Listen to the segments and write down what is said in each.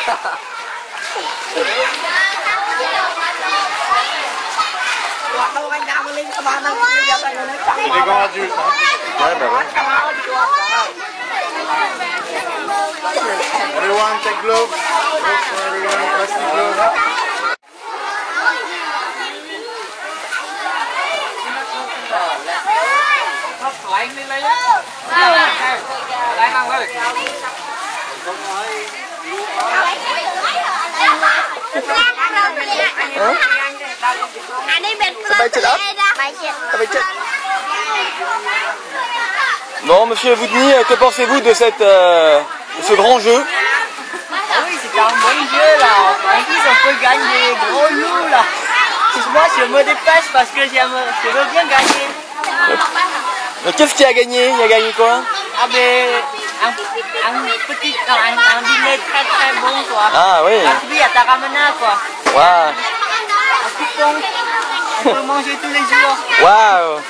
Les grands adultes, hein. Ouais, bah ouais. Everyone take gloves. Gloves for everyone, plastic gloves. Bon, monsieur Voudny, que pensez-vous de ce grand jeu? Ah oui, c'est un bon jeu là. En plus, on peut gagner des gros loups là. Moi, je me dépêche parce que je veux bien gagner. Mais qu'est-ce qu'il a gagné? Il a gagné quoi? Ah ben, un dîner très très bon quoi. Ah oui. Gratuit à Taramana quoi. Waouh. Un coupon. On peut manger tous les jours. Waouh.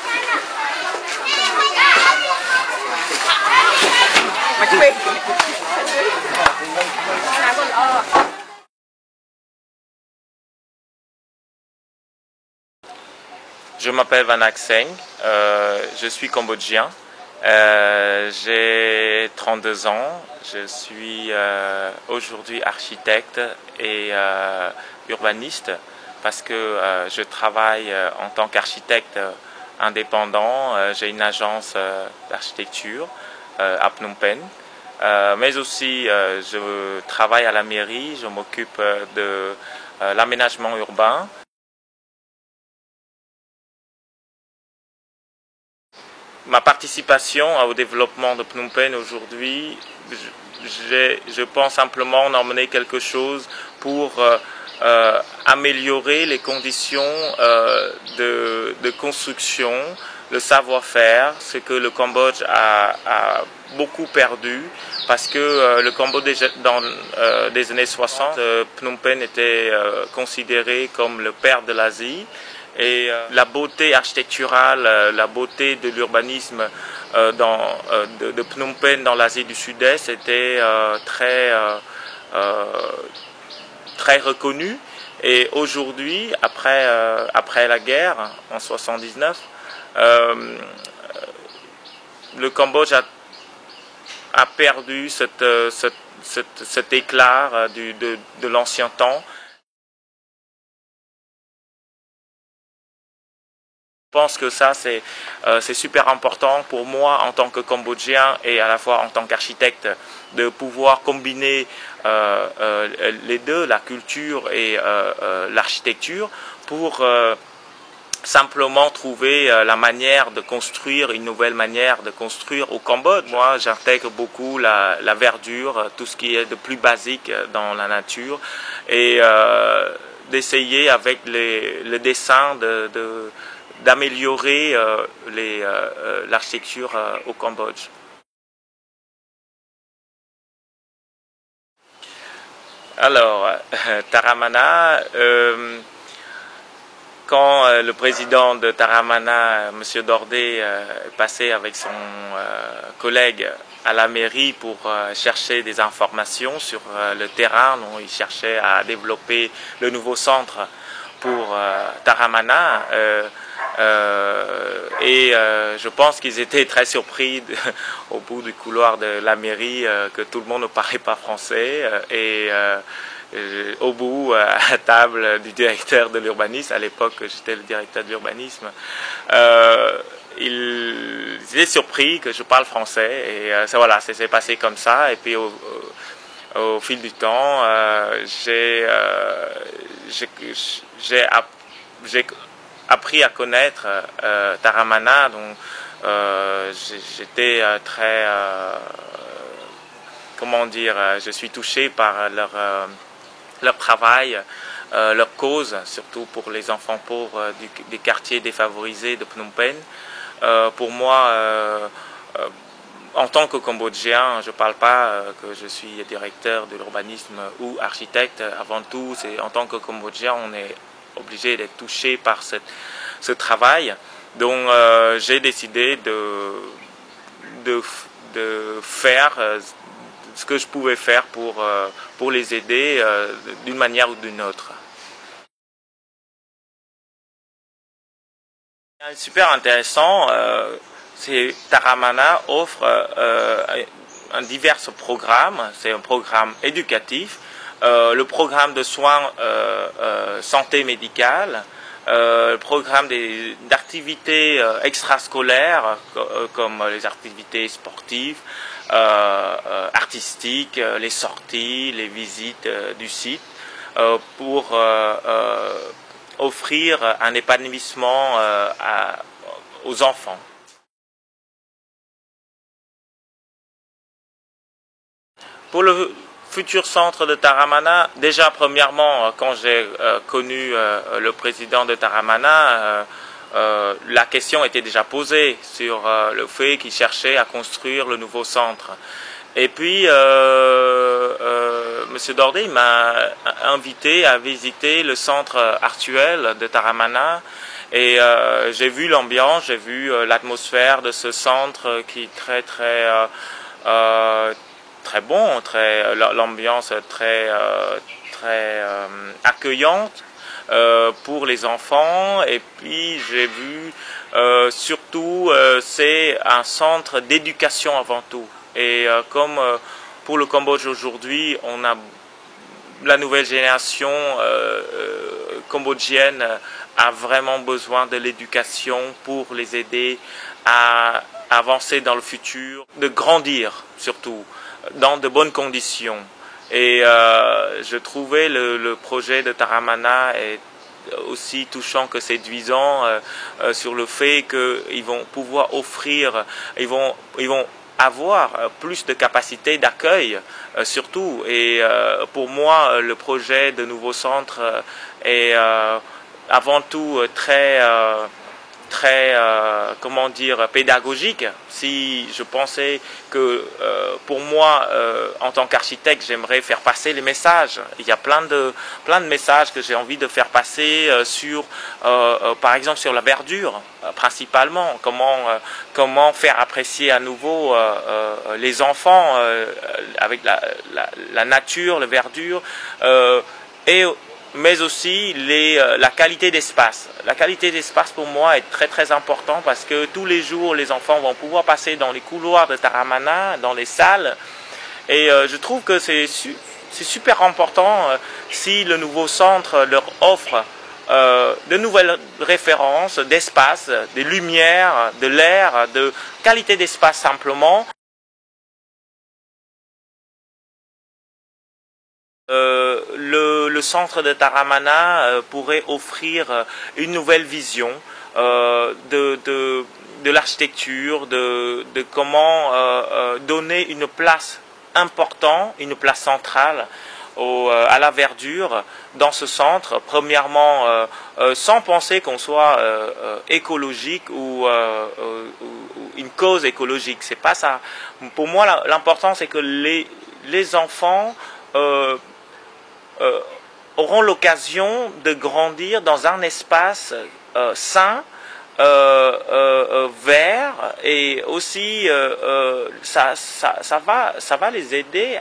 Je m'appelle Vanak Seng, je suis cambodgien, j'ai 32 ans, je suis aujourd'hui architecte et urbaniste parce que je travaille en tant qu'architecte indépendant, j'ai une agence d'architecture à Phnom Penh, mais aussi je travaille à la mairie, je m'occupe de l'aménagement urbain. Ma participation au développement de Phnom Penh aujourd'hui, je pense simplement d'emmener quelque chose pour améliorer les conditions de construction, le savoir-faire, ce que le Cambodge a beaucoup perdu, parce que le Cambodge, dans les années 60, Phnom Penh était considéré comme le père de l'Asie. Et la beauté architecturale, la beauté de l'urbanisme de Phnom Penh dans l'Asie du Sud-Est était très reconnue. Et aujourd'hui, après la guerre, en 79, le Cambodge a perdu cet éclat de l'ancien temps. Je pense que ça, c'est super important pour moi en tant que Cambodgien et à la fois en tant qu'architecte de pouvoir combiner les deux, la culture et l'architecture, pour simplement trouver la manière de construire, une nouvelle manière de construire au Cambodge. Moi, j'intègre beaucoup la verdure, tout ce qui est de plus basique dans la nature, et d'essayer avec le dessin d'améliorer l'architecture au Cambodge. Alors, Taramana, quand le président de Taramana, M. Dordé, est passé avec son collègue à la mairie pour chercher des informations sur le terrain, dont il cherchait à développer le nouveau centre pour Taramana, je pense qu'ils étaient très surpris au bout du couloir de la mairie que tout le monde ne parlait pas français, au bout, à la table du directeur de l'urbanisme, à l'époque j'étais le directeur de l'urbanisme, ils étaient surpris que je parle français, et voilà, ça s'est passé comme ça. Et puis au fil du temps, j'ai appris à connaître Taramana, dont j'étais très, comment dire, je suis touché par leur travail, leur cause, surtout pour les enfants pauvres des quartiers défavorisés de Phnom Penh. Pour moi, en tant que Cambodgien, je ne parle pas que je suis directeur de l'urbanisme ou architecte. Avant tout, c'est en tant que Cambodgien, on est obligé d'être touché par ce travail. Donc j'ai décidé de faire ce que je pouvais faire pour les aider d'une manière ou d'une autre. Super intéressant, Taramana offre divers programmes, c'est un programme éducatif, le programme de soins santé médicale, le programme d'activités extrascolaires comme les activités sportives, artistiques, les sorties, les visites du site pour offrir un épanouissement aux enfants. Pour le futur centre de Taramana, déjà premièrement, quand j'ai connu le président de Taramana, la question était déjà posée sur le fait qu'il cherchait à construire le nouveau centre. Et puis, M. Dordé m'a invité à visiter le centre actuel de Taramana et j'ai vu l'ambiance, j'ai vu l'atmosphère de ce centre qui est très bon, l'ambiance très accueillante pour les enfants. Et puis j'ai vu surtout c'est un centre d'éducation avant tout. Et comme pour le Cambodge aujourd'hui, on a la nouvelle génération cambodgienne a vraiment besoin de l'éducation pour les aider à avancer dans le futur, de grandir surtout, dans de bonnes conditions. Et je trouvais le projet de Taramana est aussi touchant que séduisant sur le fait qu'ils vont pouvoir offrir, ils vont avoir plus de capacité d'accueil surtout. Et pour moi, le projet de nouveau centre est avant tout très comment dire, pédagogique. Si je pensais que pour moi, en tant qu'architecte, j'aimerais faire passer les messages. Il y a plein de messages que j'ai envie de faire passer sur, par exemple, sur la verdure, principalement. Comment faire apprécier à nouveau les enfants avec la nature, la verdure, mais aussi la qualité d'espace. La qualité d'espace pour moi est très important parce que tous les jours les enfants vont pouvoir passer dans les couloirs de Taramana, dans les salles, et je trouve que c'est super important si le nouveau centre leur offre de nouvelles références d'espace, des lumières, de l'air, de qualité d'espace simplement. Le centre de Taramana pourrait offrir une nouvelle vision de l'architecture, de comment donner une place importante, une place centrale à la verdure dans ce centre. Premièrement, sans penser qu'on soit écologique ou une cause écologique. C'est pas ça. Pour moi, l'important c'est que les enfants auront l'occasion de grandir dans un espace sain, vert, et aussi ça va les aider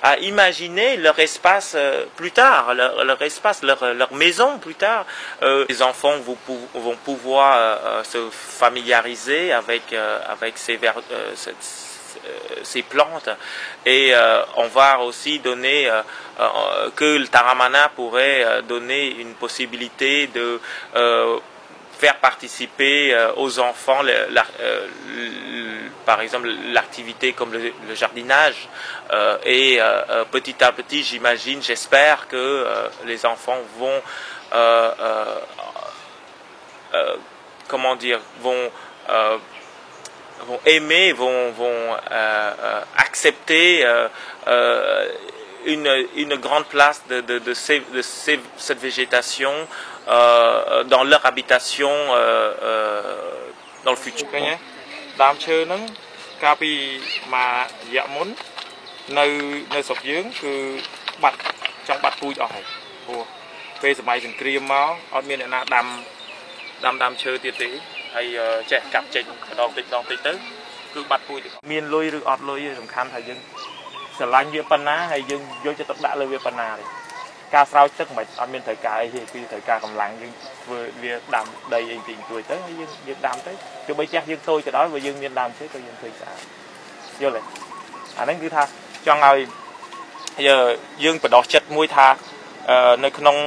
à imaginer leur espace plus tard, leur espace, leur maison plus tard. Les enfants vont pouvoir se familiariser avec ces plantes, et on va aussi donner que le Taramana pourrait donner une possibilité de faire participer aux enfants par exemple l'activité comme le jardinage, et petit à petit j'espère que les enfants vont comment dire, vont aimer, vont accepter une grande place de cette végétation dans leur habitation dans le futur. ដើមឈើហ្នឹងកាលពីមួយរយៈមុននៅស្រុកយើងគឺចង់បាត់ពូជអស់ហើយព្រោះពេលសម័យសង្គ្រាមមកអត់មានអ្នកណាដាំដើមឈើទៀតទេហើយចេះកាប់ចេញម្ដងតិចទៅគឺបាត់ពូជមានលុយឬអត់លុយសំខាន់ថាយើង ស្រឡាញ់វាប៉ុណ្ណាហើយយើងយកចិត្តទុកដាក់លើវាប៉ុណ្ណាទេការស្រោចទឹកមិនអត់មានត្រូវការអីទេគឺត្រូវការកម្លាំងយើងធ្វើវាដាំដីអីទីទួយទៅហើយយើងដាំទៅទោះបីចាស់យើងតូចក៏ដោយបើយើងមានដើមឈើក៏យើងធ្វើស្អាតយល់ទេអាហ្នឹងគឺថាចង់ឲ្យយើងបដោះចិត្តមួយថានៅក្នុង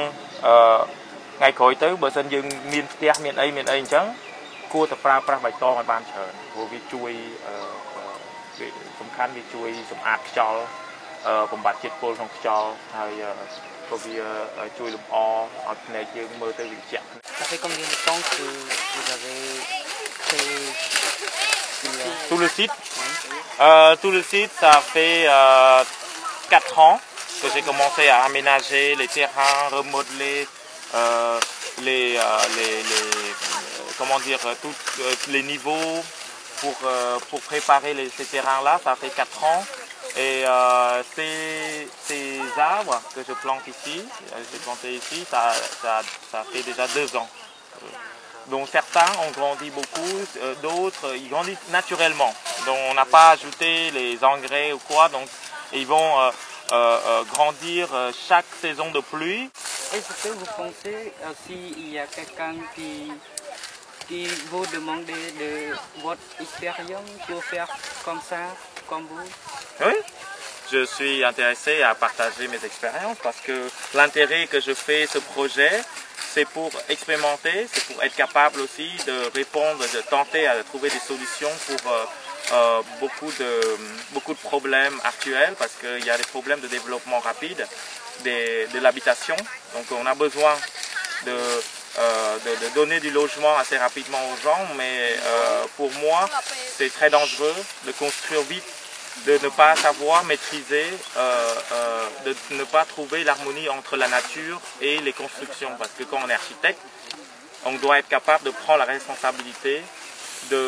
ថ្ងៃក្រោយទៅបើសិនយើងមានផ្ទះមានអីអញ្ចឹងគួរតែប្រើប្រាស់បៃតងឲ្យបានច្រើនព្រោះវាជួយសំខាន់វាជួយសម្អាតខ្យល់បំបត្តិជាតិពុលក្នុងខ្យល់ហើយក៏វាជួយលម្អឲ្យភ្នែកយើងមើលទៅវាត្រជាក់ Ça fait combien de temps que vous avez fait tout le site ça fait 4 ans que j'ai commencé à aménager les terrains, remodeler comment dire tous les niveaux pour préparer ces terrains-là. Ça fait 4 ans. Et ces arbres que je plante ici, j'ai planté ici, ça fait déjà 2 ans. Donc certains ont grandi beaucoup, d'autres ils grandissent naturellement. Donc on n'a pas ajouté les engrais ou quoi, donc ils vont grandir chaque saison de pluie. Est-ce que vous pensez s'il y a quelqu'un qui vous demande de votre expérience pour faire comme ça, comme vous? Oui, je suis intéressé à partager mes expériences parce que l'intérêt que je fais ce projet, c'est pour expérimenter, c'est pour être capable aussi de répondre, de tenter à trouver des solutions pour beaucoup de problèmes actuels parce qu'il y a des problèmes de développement rapide de l'habitation. Donc on a besoin de donner du logement assez rapidement aux gens, mais pour moi c'est très dangereux de construire vite, de ne pas savoir maîtriser, de ne pas trouver l'harmonie entre la nature et les constructions. Parce que quand on est architecte, on doit être capable de prendre la responsabilité de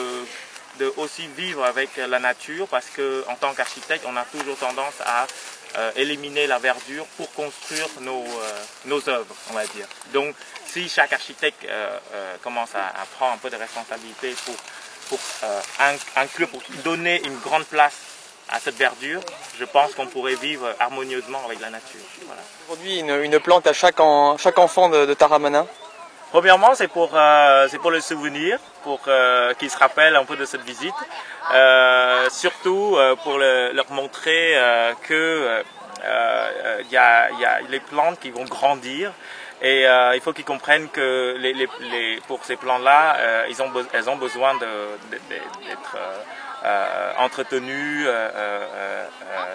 aussi vivre avec la nature, parce qu'en tant qu'architecte, on a toujours tendance à éliminer la verdure pour construire nos œuvres, on va dire. Donc si chaque architecte commence à prendre un peu de responsabilité pour inclure, pour donner une grande place à cette verdure, je pense qu'on pourrait vivre harmonieusement avec la nature. Voilà. Aujourd'hui, une plante à chaque enfant de Taramana. Premièrement, c'est pour le souvenir, pour qu'ils se rappellent un peu de cette visite. Surtout pour leur montrer que y a les plantes qui vont grandir. Et il faut qu'ils comprennent que pour ces plantes-là, elles ont besoin d'être entretenues,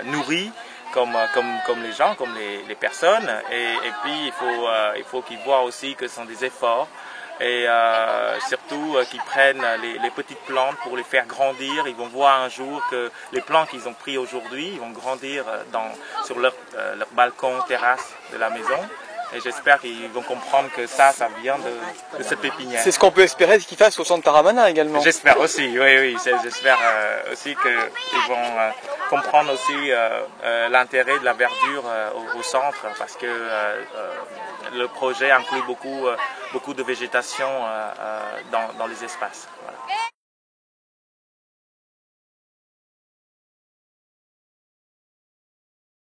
nourries, comme les gens, comme les personnes. Et puis il faut qu'ils voient aussi que ce sont des efforts. Et surtout qu'ils prennent les petites plantes pour les faire grandir. Ils vont voir un jour que les plants qu'ils ont pris aujourd'hui, ils vont grandir sur leur balcon, terrasse de la maison. Et j'espère qu'ils vont comprendre que ça vient de cette pépinière. C'est ce qu'on peut espérer qu'ils fassent au centre Taramana également. J'espère aussi, oui. J'espère aussi qu'ils vont comprendre aussi l'intérêt de la verdure au centre, parce que le projet inclut beaucoup de végétation dans les espaces.